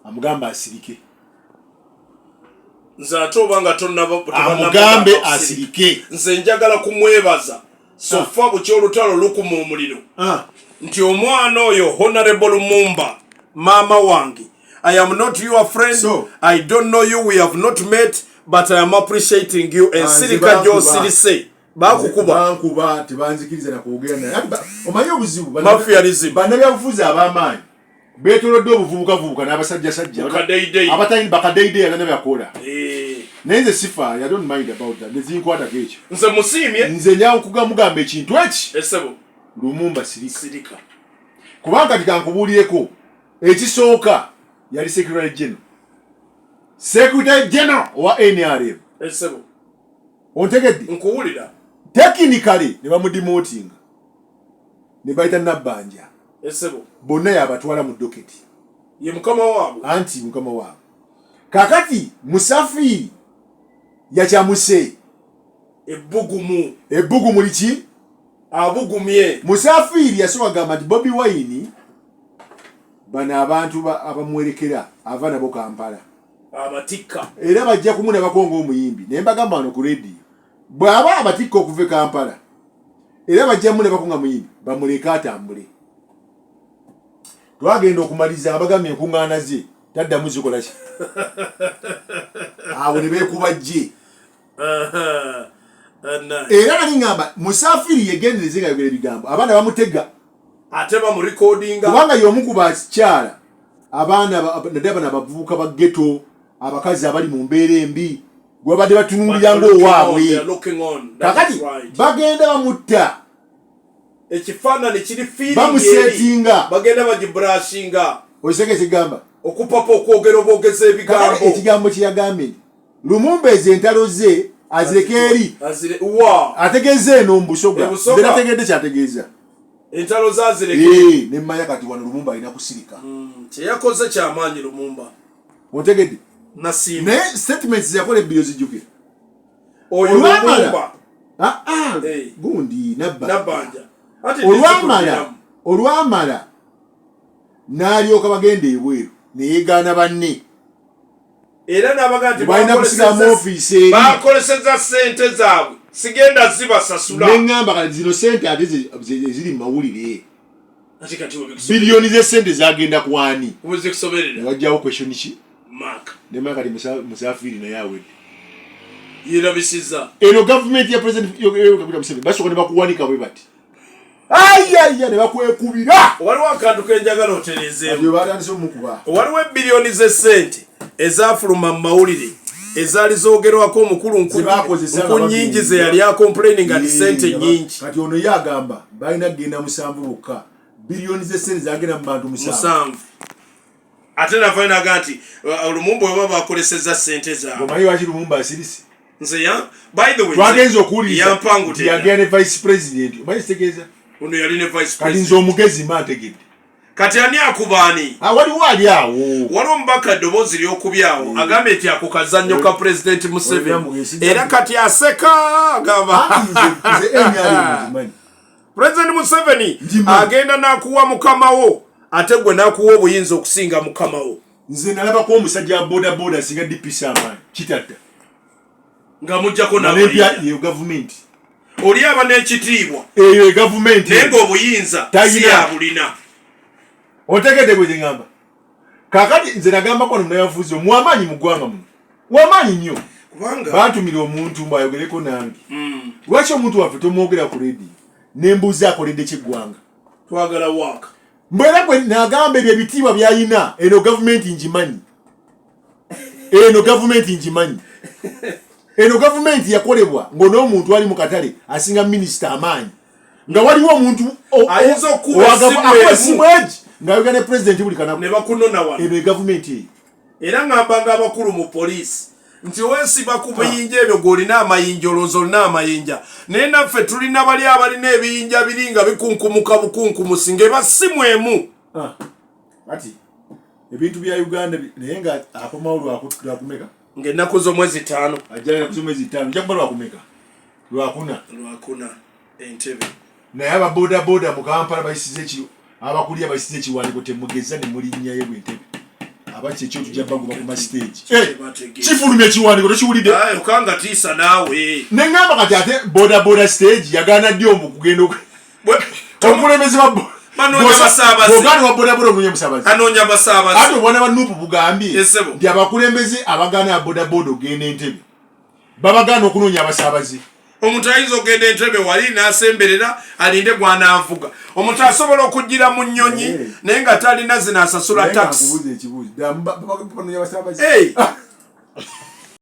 amugamba asirike. Nze ate obanga tonnaba amugambe asirike. Nze njagala kumwebaza sofa buki olutalo lukuma omuliro nti omwana oyo Honorable Lumumba mama wange, I am not your friend, so, I don't know you, we have not met, but I am appreciating you. And Sirika Jo Sirise bakukuba tebanzikiriza na kwogera naye omanyi obuzibu mafialism bannabyabufuzi ab'amaanyi beetolodde obuvubukavubuka n'abasajja abatalina bakadeide agana byakola naye nze sifa I don't mind about that nezinkwatako ekyo nze musiimye nze nyawo kugamugamba ekintu eki esebo Lumumba sirika kubanga tikankubuulireko ekisooka yali Secretary General wa NRM esebo ontegedde nkuwulira technically ne bamudemoting ne bayita Nabbanja esebo bonna yabatwala mu doketi ye mukama waabwe anti mukama waabwe kakati Musafiri yakyamuse ebbugumu liki abugumye Musafiri yasoka gamba nti Bobi Wine bana abantu abamwerekera ava nabo Kampala abatikka era bajja kumunabako ng'omuyimbi naye mbagamba wano ku radio bw'aba abatikka okuva e Kampala era bajja munabako nga muyimbi bamuleke atambule. Twagenda okumaliza abagambye enkuŋŋaana ze taddamu zikola ki awo ne beekubajje era nali ngamba Musafiri yegendereze nga yogera ebigambo abaana bamutega ate bamurecordinga kubanga y'omu ku bakyala abaana naddala abavubuka ba ghetto abakazi abali mu mbeera embi gwe badde batunuulira ng'owaabwe kakati bagenda bamutta ekifaananyi kiri feeling bamusetinga bagenda bagibrashinga oseke ekigamba okupapa okwogera obwogeza ebigambo ekigambo kyeyagambye Lumumba ezo entalo ze azireke eri ategeeza eno mbusogwa era ategedde kyategeeza entalo zazireke nemmanya kati wano Lumumba alina kusirika kyeyakoze kyamaanyi Lumumba otegedde nasiima naye statements yakola ebbiri ozijjukira oyo Lumumba gundi Nabbanja olwamala n'alyoka bagenda ebweru neyegaana banne era n'abaga nti bakolesezza ssente zaabwe sigenda zibasasula neŋŋamba kati zino ssente ate ziri mu mawulire biliyoni z'essente zagenda ku ani wajjawo question ki nemanya kati Musafiri naye awedde yerabisiza eno gavumenti ya President Museveni basobola ne bakuwanika bwe bati ayaya ne bakwekubira waliwo akantu kenjagala otereezeemu batandise omukuba waliwo ebbiliyoni z'essente ezafuluma mu mawulire ezaali zoogerwako omukulu nkunnyingi ze yali acomplaining ati ssente nnyingi kati ono ye agamba balina kugenda 7 bokka biliyoni z'essente zagenda mu bantu 7 ate navayo naga nti Lumumba oba bakolesezza ssente zaabwe omanyi waki Lumumba asirise nze by the way twagenza okuwuliriza yagenda ne vice president omanyi kitegeeza ono yali ne vice president kati nze omugezi mantegedde kati ani akubaani waliwo ali awo waliwo omubaka eddoboozi ly'okubyawo agambye nti ako kazannyo ka President Museveni era kati aseka agamba President Museveni agenda n'akuwa mukamawo ate gwe n'akuwa obuyinza okusinga mukamawo. Nze nalabako omusajja wa boda singa dipisa amaanyi kitatta nga mujjako n'abayinza government oli aba n'ekitiibwa eyo government naye ng'obuyinza si yabulina. Otegedde gwe ngamba kakati nze nagamba ko n'omuyafuzi omwamaanyi mu ggwanga muno wamaanyi nnyo kubanga bantumira omuntu mbayogereko nange lwaki omuntu waffe tomwogera ku redio nembuuza akoledde ky'eggwanga twagala waaka mbwera gwe nagamba ebyo ebitiibwa byayina eno gavumenti ngimanyi eno gavumenti yakolebwa ng'onoomuntu ali mu katale asinga minisita amaanyi nga waliwo omuntu ayinza okuba essimu egi ng'ayogera ne pulezidenti buli kanaku ne bakunona wano eno gavumenti eyo era ng'ambanga abakulu mu poliisi nti weesiba ku biyinja ebyo gw'olina amayinja olowooza olina amayinja naye naffe tulina bali abalina ebiyinja biri nga bikunkumuka bukunkumusi ng'eba ssimu emu ati ebintu bya Uganda naye nga akomawo lwakumeka ng'ennaku z'omwezi 5 ajjala ennaku z'omwezi 5 nja kuba lwakumeka lwakuna entebe naye ababodaboda mu Kampala bayisize abakulira bayisize ekiwandiiko temugeza ne mulinnyayo bw'entebe abachi ekyo tujja baguba ku stage kifulumye kiwandiiko tokiwulidde okanga tiisa naawe neŋŋamba kati ate boda stage yagaana ddi omu kugenda omukulembeze wa bogani wa bodaboda onoonya musaabazi ate obwana ba nuupu bugambye nti abakulembeze abagaana ya bodaboda ogenda Entebbe babagaana okunoonya abasaabazi. Omuntu ayinza ogenda Entebbe wali n'asemberera alinde gwanaavuga. Omuntu asobola okugira mu nnyonyi naye nga talina zinaasasula taxi.